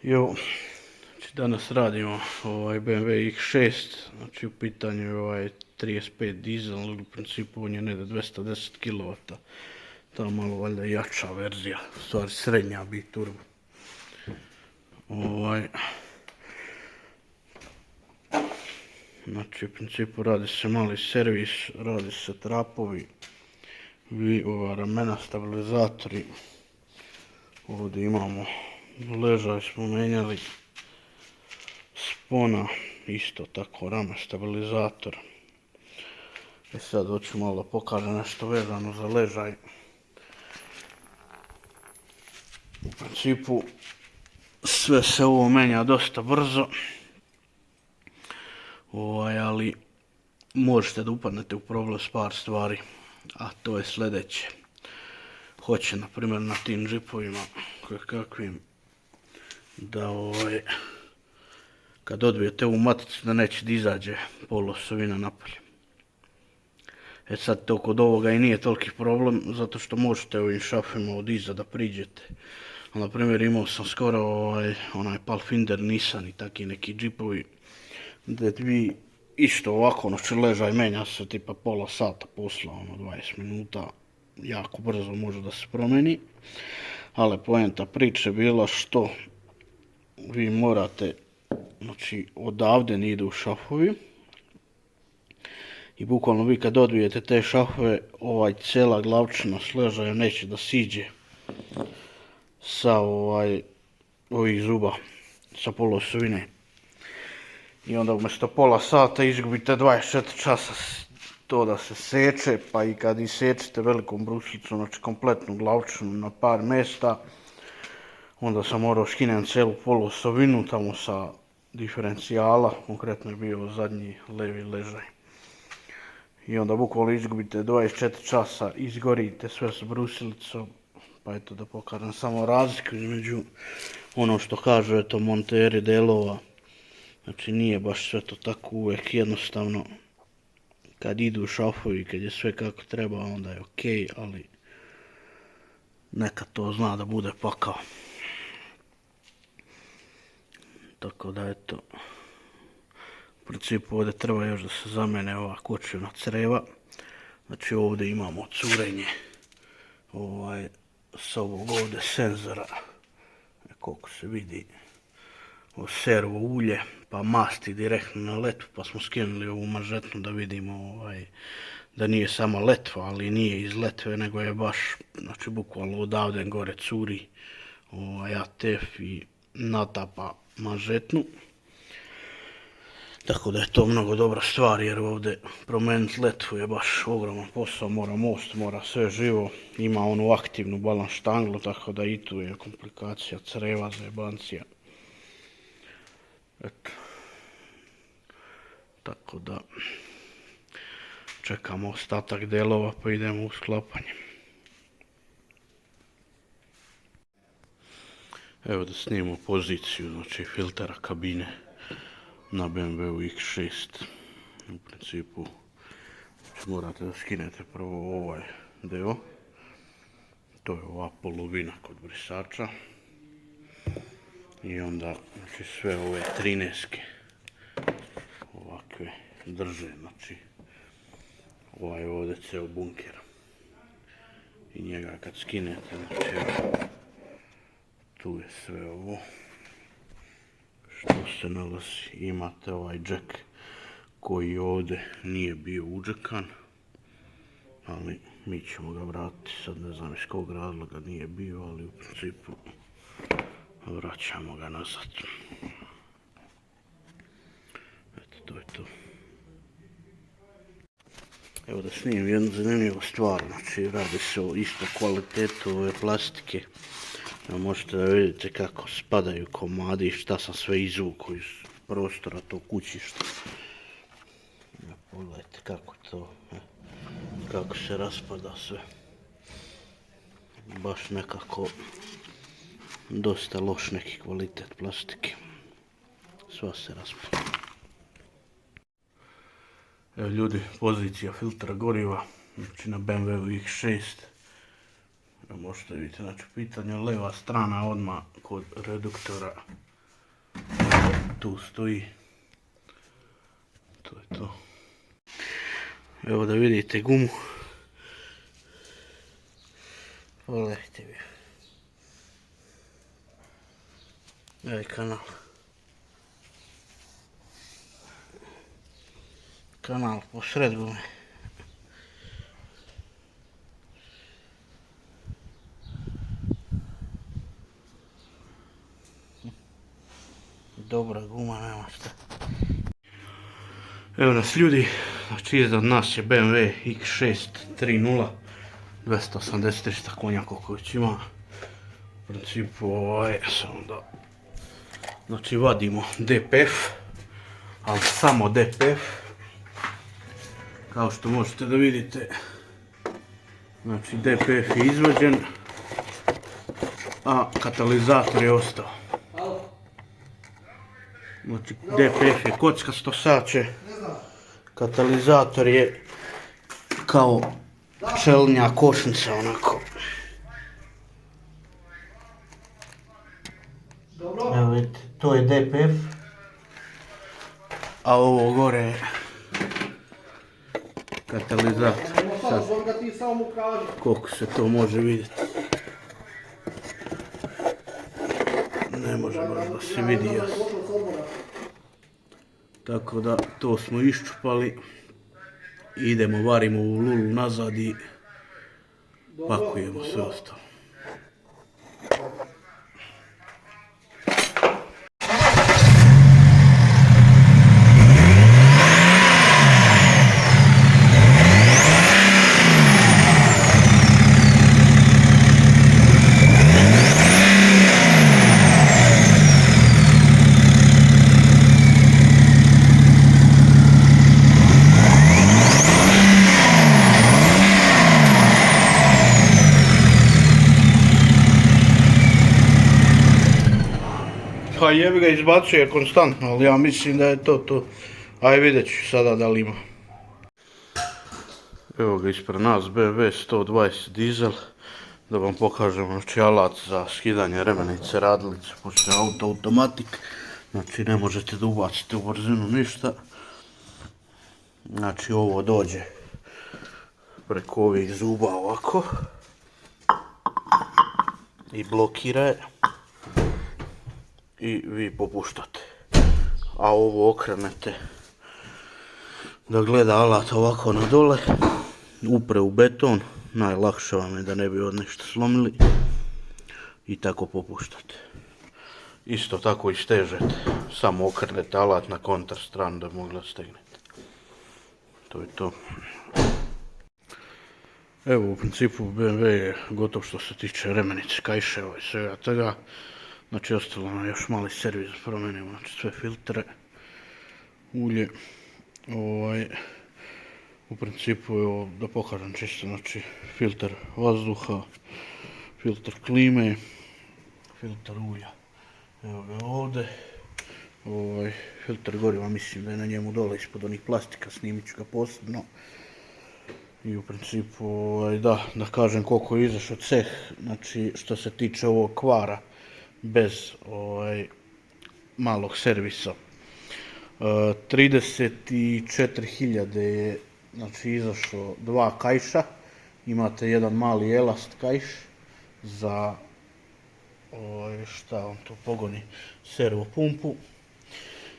Jo, znači danas radimo BMW X6, znači u pitanju je 35 dizel, ali u principu on je negdje 210 kW. Ta malo valjda jača verzija, u stvari srednja bi-turbo. Znači u principu radi se mali servis, radi se trapovi, ramena, stabilizatori. Ovdje imamo ležaj smo menjali, spona, isto tako rame, stabilizator. I sad hoću malo pokažem nešto vezano za ležaj. U principu sve se ovo menja dosta brzo, ali možete da upadnete u problem s par stvari, a to je sljedeće. Hoće, na primjer, na tim džipovima kakvim da kad odbijete ovu maticu da neće da izađe polosovina napolje. Sad to kod ovoga i nije toliki problem, zato što možete ovim šafima od iza da priđete. Na primjer, imao sam skoro onaj Palfinder Nissan i taki neki džipovi, gdje vi isto ovako, znači ležaj menja se tipa pola sata posla, 20 minuta, jako brzo može da se promeni. Ali poenta priče bila što vi morate, znači odavde ne idu šafovi i bukvalno vi kad odbijete te šafove, cijela glavčina s ležajem neće da siđe sa ovih zuba, sa polosovine. I onda umjesto pola sata izgubite 24 časa to da se seče, pa i kad isečete velikom bruslicom, znači kompletnu glavčinu na par mjesta, onda sam morao skinuti cijelu polosovinu tamo sa diferencijala, konkretno je bio zadnji levi ležaj. I onda bukvalno izgubite 24 časa, izgorite sve s brusilicom, pa eto da pokažem samo razliku između ono što kažu eto monteri delova. Znači nije baš sve to tako uvijek jednostavno. Kad idu šafovi, kad je sve kako treba, onda je okej, ali nekad to zna da bude pakao. Tako da eto, u principu ovdje treba još da se zamene ova kočivna creva. Znači ovdje imamo curenje s ovog ovdje senzora, koliko se vidi, servo ulje, pa masti direktno na letvu, pa smo skinuli ovu mažetnu da vidimo da nije sama letva, ali nije iz letve, nego je baš, znači bukvalno odavde gore curi ATF i natapa mažetnu. Tako da je to mnogo dobra stvar, jer ovdje promijeniti letvu je baš ogroman posao, mora most, mora sve živo, ima onu aktivnu balans štanglu, tako da i tu je komplikacija creva, zajebancija. Eto. Tako da čekamo ostatak delova pa idemo u sklapanje. Evo da snimimo poziciju, znači filtera kabine na BMW X6. U principu morate da skinete prvo ovaj deo, to je ova polovina kod brisača. I onda znači, sve ove 13-ke ovakve drže, znači ovdje ceo bunker. I njega kad skinete, znači tu je sve ovo što se nalazi. Imate ovaj džek koji ovdje nije bio udžekan, ali mi ćemo ga vratiti, sad ne znam iz kog razloga nije bio, ali u principu vraćamo ga nazad. Eto, to je to. Evo da snimim jednu zanimljivu stvar, znači radi se o isto kvalitetu ove plastike. Možete da vidite kako spadaju komadi i šta sam sve izvukao iz prostora tog kućišta. Pogledajte kako se raspada sve. Baš nekako dosta loš neki kvalitet plastike. Sva se raspada. Evo ljudi, pozicija filtra goriva, znači na BMW X6. Možete vidjeti, znači pitanje leva strana odmah kod reduktora Tu stoji. To je to. Evo da vidite gumu. Pogledajte vi. Evo je kanal. Kanal posred gume. Dobra guma, nema šta. Evo nas ljudi, znači iznad nas je BMW X6 3.0 280-300 konja koliko već ima. U principu samo da, znači vadimo DPF, ali samo DPF. Kao što možete da vidite, znači DPF je izvađen, a katalizator je ostao. Znači DPF je kockasto sače, katalizator je kao čelnja košnica onako. Evo vidite, to je DPF, a ovo gore je katalizator. Sad, koliko se to može vidjeti. Ne može baš da se vidi jasno. Tako da to smo iščupali. Idemo, varimo u lulu nazad i pakujemo sve ostalo. Pa jebi ga, izbacuje konstantno, ali ja mislim da je to. Aj vidjet ću sada da li ima. Evo ga ispred nas BMW 120 dizel. Da vam pokažemo, znači alat za skidanje remenice, radilice, pošto je auto automatik. Znači ne možete da ubacite u brzinu ništa. Znači ovo dođe preko ovih zuba ovako. I blokira je. I vi popuštate, a ovo okrenete da gleda alat ovako na dole, upre u beton, najlakše vam je da ne bi od nešto slomili i tako popuštate. Isto tako i stežete, samo okrenete alat na kontra stranu da bi mogli stegnete. To je to. Evo u principu BMW je gotov što se tiče remenice, kajševa i svega toga. Znači ostalo nam još mali servis da promenimo, znači sve filtre, ulje, u principu evo da pokažem čisto, znači filter vazduha, filter klime, filter ulja, evo ga ovdje, filter goriva mislim da je na njemu dole ispod onih plastika, snimit ću ga posebno. I u principu da kažem koliko je izašao ceh, znači što se tiče ovog kvara, bez malog servisa. 34.000 je znači izašlo dva kajša, imate jedan mali elast kajš za šta vam to pogoni, servo pumpu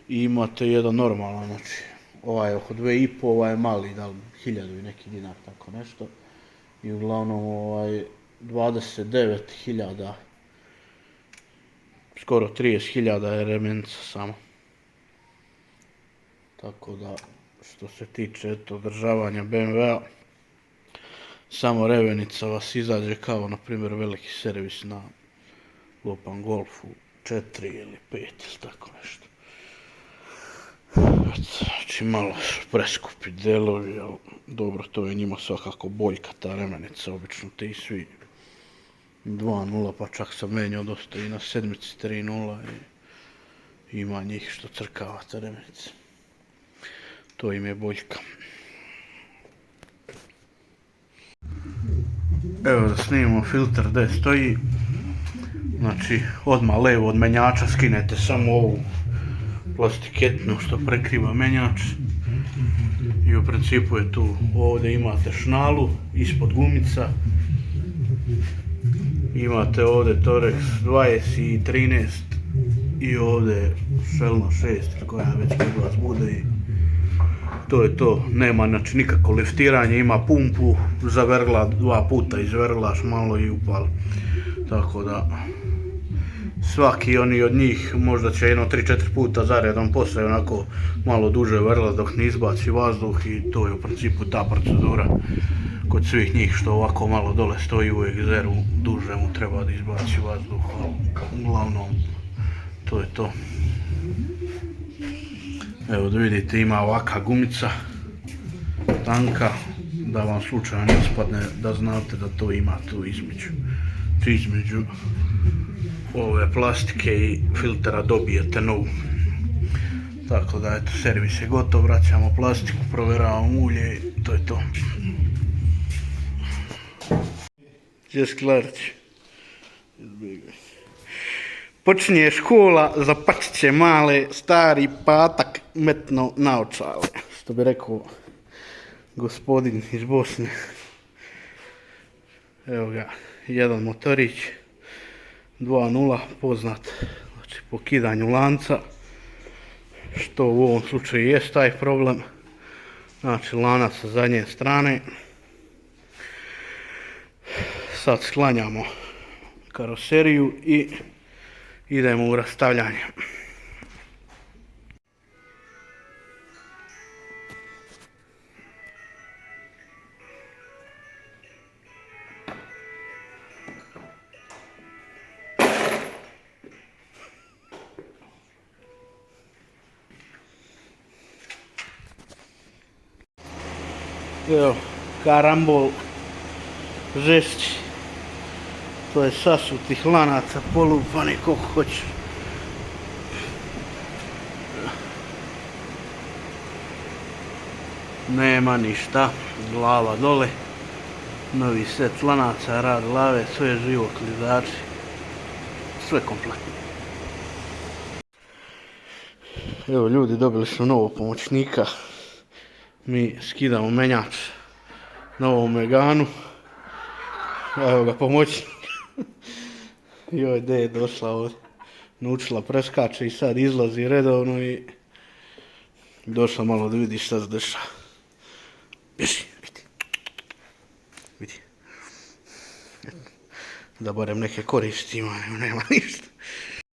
i imate jedan normalan, znači ovaj je oko 2,5, ovaj je mali, da li 1000 i neki dinar, tako nešto. I uglavnom 29.000, skoro 30.000 je remenica samo. Tako da, što se tiče održavanja BMW-a, samo revenica vas izađe kao, na primjer, veliki servis na lupam Golfu 4 ili 5 ili tako nešto. Znači malo su preskupi delovi, ali dobro, to je njima svakako boljka ta remenica, obično ti svi 2.0, pa čak sam menjao dosta i na sedmici 3.0 i ima njih što crkava ta remenica. To im je boljka. Evo da snimimo filter gdje stoji. Znači odmah levo od menjača skinete samo ovu plastiketnu što prekriva menjač. I u principu je tu, ovdje imate šnalu, ispod gumica. Imate ovdje Torex 20 i 13 i ovdje Šelno 6 koja već kod vas bude i to je to. Nema znači nikako liftiranje, ima pumpu za vergla, 2 puta izverglaš malo i upal. Tako da svaki oni od njih možda će jedno 3-4 puta zaredom poslije onako malo duže vergla dok ne izbaci vazduh i to je u principu ta procedura kod svih njih što ovako malo dole stoji u egzeru, duže mu treba da izbaci vazduh, uglavnom to je to. Evo da vidite, ima ovaka gumica, tanka, da vam slučajno ne ispadne da znate da to ima tu između ove plastike i filtera dobijete novu. Tako da eto, servis je gotov, vraćamo plastiku, provjeravamo ulje i to je to. Gdje Sklarić? Počinje škola za pačiće male, stari patak metno naočale. Što bi rekao gospodin iz Bosne. Evo ga, jedan motorić, 2.0, poznat znači, po kidanju lanca. Što u ovom slučaju jest taj problem. Znači lanac sa zadnje strane. Sad sklanjamo karoseriju i idemo u rastavljanje. Evo, karambol žešći. To je sasutih lanaca, polupani koliko hoćeš. Nema ništa, glava dole. Novi set lanaca, rad glave, sve živo, klizači. Sve kompletno. Evo ljudi, dobili smo novog pomoćnika. Mi skidamo menjač na ovom Meganu. Evo ga pomoćnik. Joj, gdje je došla ovdje. Naučila, preskače i sad izlazi redovno i došla malo da vidi šta se dešava. Bježi, vidi. Da barem neke koristi ima, nema ništa.